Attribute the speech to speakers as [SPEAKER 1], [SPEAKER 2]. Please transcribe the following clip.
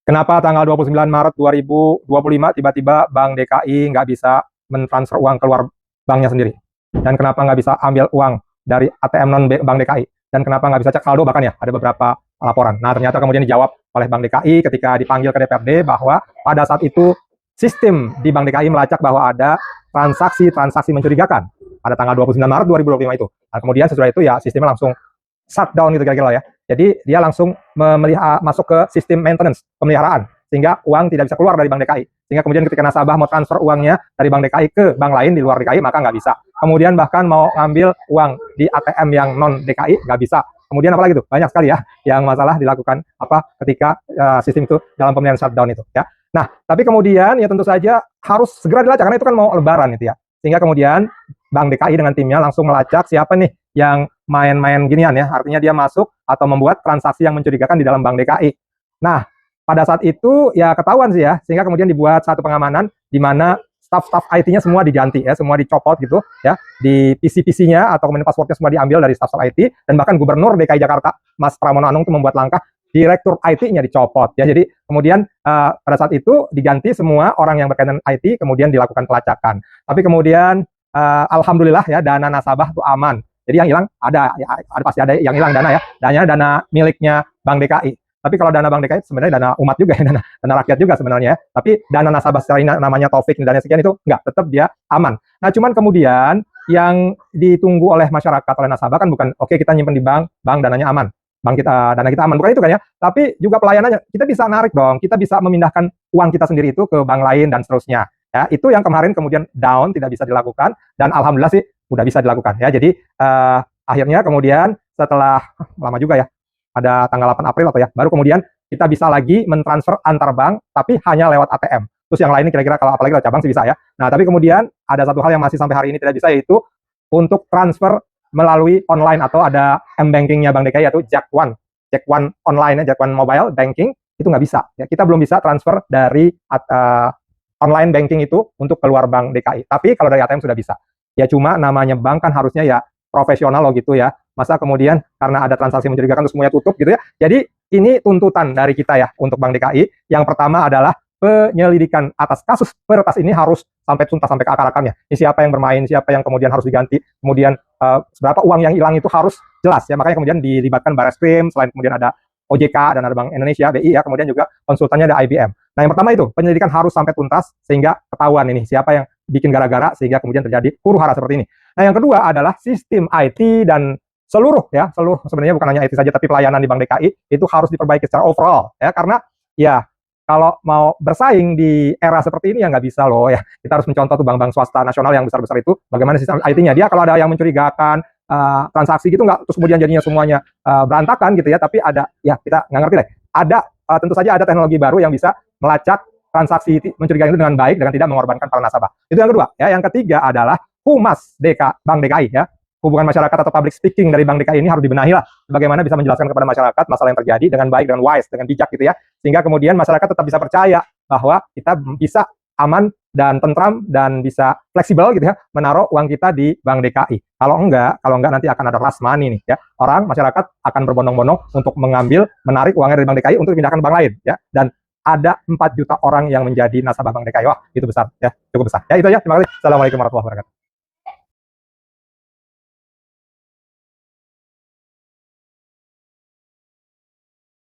[SPEAKER 1] Kenapa tanggal 29 Maret 2025 tiba-tiba Bank DKI nggak bisa mentransfer uang keluar banknya sendiri? Dan kenapa nggak bisa ambil uang dari ATM non Bank DKI? Dan kenapa nggak bisa cek saldo? Bahkan ya ada beberapa laporan. Nah, ternyata kemudian dijawab oleh Bank DKI ketika dipanggil ke DPRD bahwa pada saat itu sistem di Bank DKI melacak bahwa ada transaksi mencurigakan pada tanggal 29 Maret 2025 itu. Nah, kemudian sesudah itu ya sistemnya langsung shutdown gitu kira-kira ya. Jadi dia langsung masuk ke sistem maintenance, pemeliharaan, sehingga uang tidak bisa keluar dari Bank DKI. Sehingga kemudian ketika nasabah mau transfer uangnya dari Bank DKI ke bank lain di luar DKI, maka nggak bisa. Kemudian bahkan mau ngambil uang di ATM yang non DKI, nggak bisa. Kemudian apalagi itu banyak sekali ya yang masalah dilakukan ketika sistem itu dalam pemeliharaan shutdown itu ya. Nah, tapi kemudian ya tentu saja harus segera dilacak karena itu kan mau lebaran itu ya. Sehingga kemudian Bank DKI dengan timnya langsung melacak siapa nih yang main-main ginian ya, artinya dia masuk atau membuat transaksi yang mencurigakan di dalam Bank DKI. Nah, pada saat itu ya ketahuan sih ya, sehingga kemudian dibuat satu pengamanan di mana staf-staf IT-nya semua diganti ya, semua dicopot gitu ya, di PC-PC-nya atau kemudian passwordnya semua diambil dari staf-staf IT, dan bahkan Gubernur DKI Jakarta Mas Pramono Anung itu membuat langkah direktur IT-nya dicopot ya. Jadi kemudian pada saat itu diganti semua orang yang berkaitan IT, kemudian dilakukan pelacakan. Tapi kemudian alhamdulillah ya dana nasabah itu aman. Jadi yang hilang ada pasti ada yang hilang dana ya. Dananya dana miliknya Bank DKI. Tapi kalau dana Bank DKI sebenarnya dana umat juga ya, dana rakyat juga sebenarnya. Tapi dana nasabah secara ini namanya Taufik dan dana sekian itu enggak, tetap dia aman. Nah, cuman kemudian yang ditunggu oleh masyarakat, oleh nasabah kan bukan oke kita nyimpen di bank dananya aman. Bank kita, dana kita aman, bukan itu kan ya. Tapi juga pelayanannya, kita bisa narik dong, kita bisa memindahkan uang kita sendiri itu ke bank lain dan seterusnya. Ya, itu yang kemarin kemudian down, tidak bisa dilakukan, dan alhamdulillah sih udah bisa dilakukan ya. Jadi akhirnya kemudian setelah lama juga ya, ada tanggal 8 April atau ya, baru kemudian kita bisa lagi mentransfer antar bank, tapi hanya lewat ATM. Terus yang lain ini kira-kira kalau apalagi lewat cabang sih bisa ya. Nah, tapi kemudian ada satu hal yang masih sampai hari ini tidak bisa, yaitu untuk transfer melalui online atau ada M-Banking-nya Bank DKI, yaitu Jack One online ya, Jack One Mobile Banking, itu nggak bisa. Ya, kita belum bisa transfer dari online banking itu untuk keluar Bank DKI. Tapi kalau dari ATM sudah bisa. Ya cuma namanya bank kan harusnya ya profesional loh gitu ya. Masa kemudian karena ada transaksi mencurigakan terus semuanya tutup gitu ya. Jadi ini tuntutan dari kita ya untuk Bank DKI. Yang pertama adalah penyelidikan atas kasus peretas ini harus sampai tuntas, sampai ke akar-akarnya. Ini siapa yang bermain, siapa yang kemudian harus diganti, kemudian berapa uang yang hilang itu harus jelas ya. Makanya kemudian dilibatkan Barreskrim, selain kemudian ada OJK dan ada Bank Indonesia, BI ya, kemudian juga konsultannya ada IBM. Nah, yang pertama itu penyelidikan harus sampai tuntas sehingga ketahuan ini siapa yang bikin gara-gara sehingga kemudian terjadi huru-hara seperti ini. Nah, yang kedua adalah sistem IT dan seluruh sebenarnya bukan hanya IT saja tapi pelayanan di Bank DKI itu harus diperbaiki secara overall ya, karena ya kalau mau bersaing di era seperti ini ya nggak bisa loh ya. Kita harus mencontoh tuh bank-bank swasta nasional yang besar-besar itu bagaimana sistem IT-nya. Dia kalau ada yang mencurigakan transaksi gitu nggak, terus kemudian jadinya semuanya berantakan gitu ya, tapi ada ya kita nggak ngerti deh. Ada tentu saja ada teknologi baru yang bisa melacak transaksi mencurigakan itu dengan baik dengan tidak mengorbankan para nasabah. Itu yang kedua ya. Yang ketiga adalah Humas Bank DKI ya. Hubungan masyarakat atau public speaking dari Bank DKI ini harus dibenahi lah. Bagaimana bisa menjelaskan kepada masyarakat masalah yang terjadi dengan baik, dengan wise, dengan bijak gitu ya. Sehingga kemudian masyarakat tetap bisa percaya bahwa kita bisa aman dan tentram dan bisa fleksibel gitu ya menaruh uang kita di Bank DKI. Kalau enggak nanti akan ada rush money nih ya. Orang masyarakat akan berbondong-bondong untuk menarik uangnya dari Bank DKI untuk dipindahkan ke bank lain ya. Dan ada 4 juta orang yang menjadi nasabah Bank DKI. Wah, itu besar ya, cukup besar. Ya itu ya. Terima kasih. Assalamualaikum warahmatullahi wabarakatuh.